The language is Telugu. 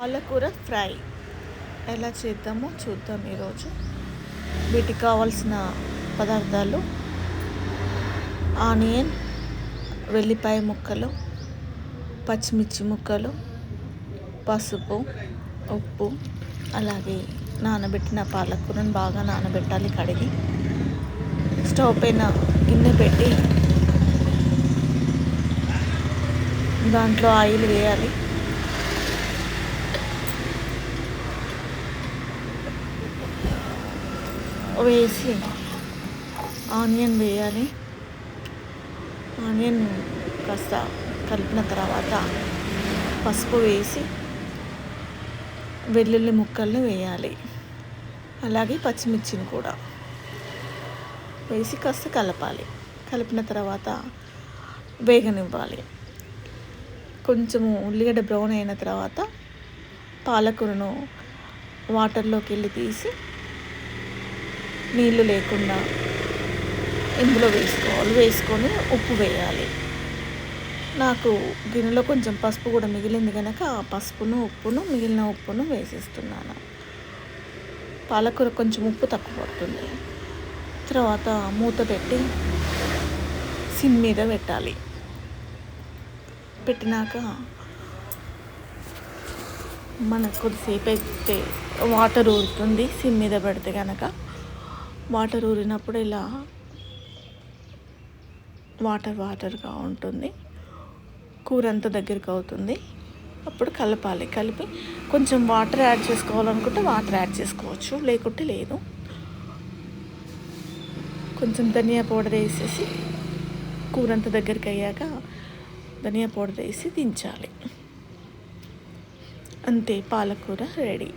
పాలకూర ఫ్రై ఎలా చేద్దామో చూద్దాం ఈరోజు. వీటికి కావాల్సిన పదార్థాలు: ఆనియన్, వెల్లిపాయ ముక్కలు, పచ్చిమిర్చి ముక్కలు, పసుపు, ఉప్పు, అలాగే నానబెట్టిన పాలకూరను బాగా నానబెట్టాలి. కడిగి స్టవ్ పైన గిన్నె పెట్టి దాంట్లో ఆయిల్ వేయాలి. వేసి ఆనియన్ వేయాలి. ఆనియన్ కాస్త కలిపిన తర్వాత పసుపు వేసి వెల్లుల్లి ముక్కల్ని వేయాలి. అలాగే పచ్చిమిర్చిని కూడా వేసి కాస్త కలపాలి. కలిపిన తర్వాత వేగనివ్వాలి. కొంచెము ఉల్లిగడ్డ బ్రౌన్ అయిన తర్వాత పాలకూరను వాటర్లోకి వెళ్ళి తీసి నీళ్ళు లేకుండా ఇందులో వేసుకొని ఉప్పు వేయాలి. నాకు గిన్నెలో కొంచెం పసుపు కూడా మిగిలింది కనుక ఆ మిగిలిన ఉప్పును వేసేస్తున్నాను. పాలకూర కొంచెం ఉప్పు తక్కువ పడుతుంది. తర్వాత మూత పెట్టి సిమ్ మీద పెట్టాలి. పెట్టినాక మనకు కొద్దిసేపు అయితే వాటర్ ఊరుతుంది. సిమ్ మీద పెడితే కనుక వాటర్ ఊరినప్పుడు ఇలా వాటర్గా ఉంటుంది. కూర అంతా దగ్గరికి అవుతుంది. అప్పుడు కలపాలి. కలిపి కొంచెం వాటర్ యాడ్ చేసుకోవాలనుకుంటే వాటర్ యాడ్ చేసుకోవచ్చు, లేకుంటే లేదు. కొంచెం ధనియా పౌడర్ వేసేసి కూర అంతా దగ్గరికి అయ్యాక ధనియా పౌడర్ వేసి దించాలి. అంతే, పాలకూర రెడీ.